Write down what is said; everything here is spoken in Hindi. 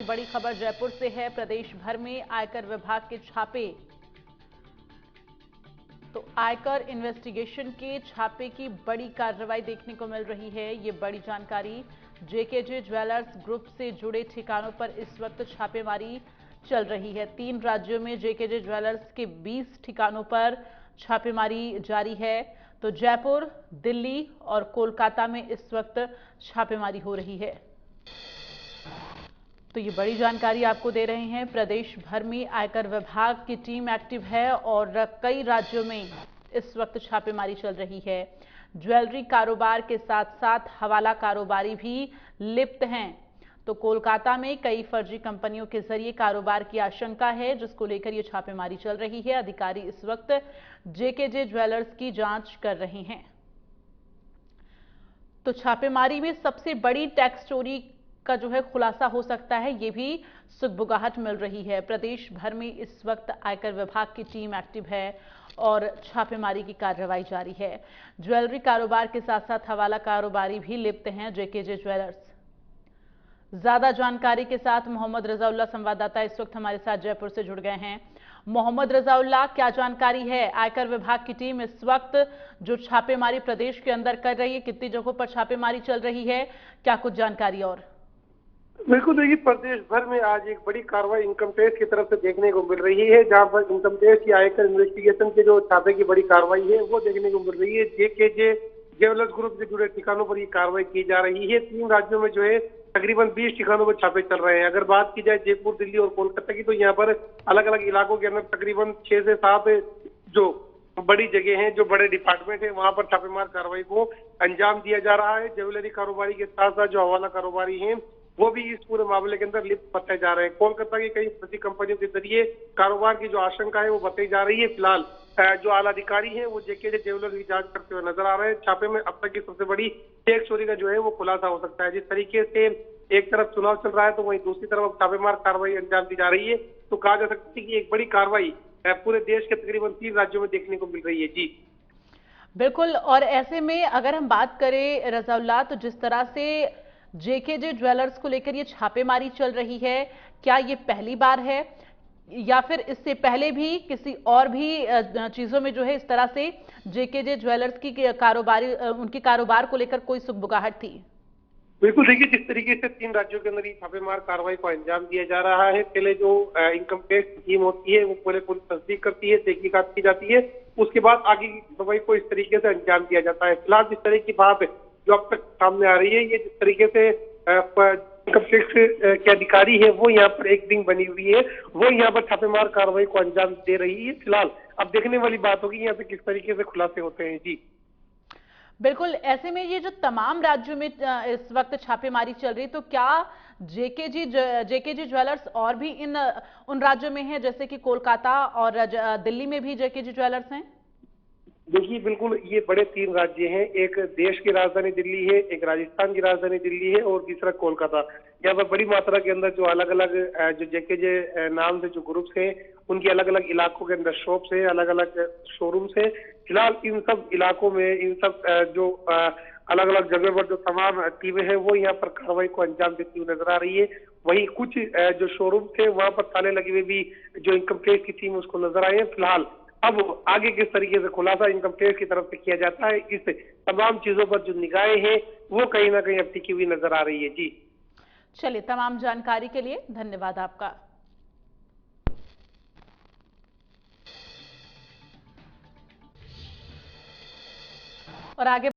बड़ी खबर जयपुर से है। प्रदेश भर में आयकर विभाग के छापे। तो आयकर इन्वेस्टिगेशन के छापे की बड़ी कार्रवाई देखने को मिल रही है। ये बड़ी जानकारी, जेकेजे ज्वेलर्स ग्रुप से जुड़े ठिकानों पर इस वक्त छापेमारी चल रही है। 3 राज्यों में जेकेजे ज्वेलर्स के 20 ठिकानों पर छापेमारी जारी है। तो जयपुर, दिल्ली और कोलकाता में इस वक्त छापेमारी हो रही है। तो ये बड़ी जानकारी आपको दे रहे हैं। प्रदेश भर में आयकर विभाग की टीम एक्टिव है और कई राज्यों में इस वक्त छापेमारी चल रही है। ज्वेलरी कारोबार के साथ साथ हवाला कारोबारी भी लिप्त हैं। तो कोलकाता में कई फर्जी कंपनियों के जरिए कारोबार की आशंका है, जिसको लेकर ये छापेमारी चल रही है। अधिकारी इस वक्त जेकेजे ज्वेलर्स की जांच कर रहे हैं। तो छापेमारी में सबसे बड़ी टैक्स चोरी का जो है खुलासा हो सकता है, ये भी सुगबुगाहट मिल रही है। प्रदेश भर में इस वक्त आयकर विभाग की टीम एक्टिव है और छापेमारी की कार्रवाई जारी है। ज्वेलरी कारोबार के साथ साथ हवाला कारोबारी भी लिप्त हैं जेकेजे ज्वेलर्स। ज्यादा जानकारी के साथ मोहम्मद रजाउल्लाह संवाददाता इस वक्त हमारे साथ जयपुर से जुड़ गए हैं। मोहम्मद रजाउल्लाह, क्या जानकारी है? आयकर विभाग की टीम इस वक्त जो छापेमारी प्रदेश के अंदर कर रही है, कितनी जगहों पर छापेमारी चल रही है, क्या कुछ जानकारी? और बिल्कुल, देखिए प्रदेश भर में आज एक बड़ी कार्रवाई इनकम टैक्स की तरफ से देखने को मिल रही है, जहां पर इनकम टैक्स की आयकर इन्वेस्टिगेशन के जो छापे की बड़ी कार्रवाई है वो देखने को मिल रही है। जेकेजे ज्वेलर्स ग्रुप से जुड़े ठिकानों पर ये कार्रवाई की जा रही है। 3 राज्यों में जो है तकरीबन 20 ठिकानों पर छापे चल रहे हैं। अगर बात की जाए जयपुर, दिल्ली और कोलकाता की, तो यहाँ पर अलग अलग इलाकों के अंदर तकरीबन 6 से 7 जो बड़ी जगह हैं, जो बड़े डिपार्टमेंट है, वहां पर छापेमार कार्रवाई को अंजाम दिया जा रहा है। ज्वेलरी कारोबारी के साथ साथ जो हवाला कारोबारी हैं वो भी इस पूरे मामले के अंदर लिप्त बताए जा रहे हैं। कोलकाता की कई फर्जी कंपनियों के जरिए कारोबार की जो आशंका है वो बताई जा रही है। फिलहाल जो आला अधिकारी हैं वो जेकेजे ज्वेलर्स की जांच करते हुए नजर आ रहे हैं। छापे में अब तक की सबसे बड़ी टैक्स चोरी का जो है वो खुलासा हो सकता है। जिस तरीके से एक तरफ चुनाव चल रहा है तो वहीं दूसरी तरफ छापेमार कार्रवाई अंजाम दी जा रही है। तो कहा जा सकता है कि एक बड़ी कार्रवाई पूरे देश के तकरीबन 3 राज्यों में देखने को मिल रही है। जी बिल्कुल। और ऐसे में अगर हम बात करें रजाउल्लाह, तो जिस तरह से जेकेजे ज्वेलर्स को लेकर ये छापेमारी चल रही है, क्या ये पहली बार है या फिर इससे पहले भी किसी और भी चीजों में जो है इस तरह से जेकेजे ज्वेलर्स की कारोबारी उनके कारोबार को लेकर कोई सुगबुगाहट थी? बिल्कुल, देखिए जिस तरीके से 3 राज्यों के अंदर ये छापेमार कार्रवाई को अंजाम दिया जा रहा है, पहले जो इनकम टैक्स टीम होती है वो पहले पूरी तस्दीक करती है, तहकीकात की जाती है, उसके बाद आगे की कार्रवाई को इस तरीके से अंजाम दिया जाता है। फिलहाल जिस तरह की बात जो अब तक सामने आ रही है, ये जिस तरीके से इनकम टैक्स के अधिकारी है वो यहाँ पर एक विंग बनी हुई है, वो यहाँ पर छापेमार कार्रवाई को अंजाम दे रही है। फिलहाल अब देखने वाली बात होगी यहाँ पे किस तरीके से खुलासे होते हैं। जी बिल्कुल। ऐसे में ये जो तमाम राज्यों में इस वक्त छापेमारी चल रही, तो क्या जेकेजी ज्वेलर्स और भी इन उन राज्यों में है, जैसे कि कोलकाता और दिल्ली में भी जेकेजी ज्वेलर्स हैं? देखिए बिल्कुल, ये बड़े 3 राज्य हैं। एक देश की राजधानी दिल्ली है, एक राजस्थान की राजधानी दिल्ली है और तीसरा कोलकाता। यहाँ पर बड़ी मात्रा के अंदर जो अलग अलग जो जेकेजे नाम से जो ग्रुप्स हैं उनकी अलग अलग इलाकों के अंदर शॉप्स है, अलग अलग शोरूम्स है। फिलहाल इन सब इलाकों में इन सब जो अलग अलग जगह पर जो तमाम टीमें हैं वो यहाँ पर कार्रवाई को अंजाम देती हुई नजर आ रही है। वहीं कुछ जो शोरूम थे वहां पर ताले लगे हुए भी जो इनकम टैक्स की टीम उसको नजर आए हैं। फिलहाल अब आगे किस तरीके से खुलासा इनकम टैक्स की तरफ से किया जाता है, इस तमाम चीजों पर जो निगाहें हैं वो कहीं ना कहीं अब टिकी हुई नजर आ रही है। जी चलिए, तमाम जानकारी के लिए धन्यवाद आपका। और आगे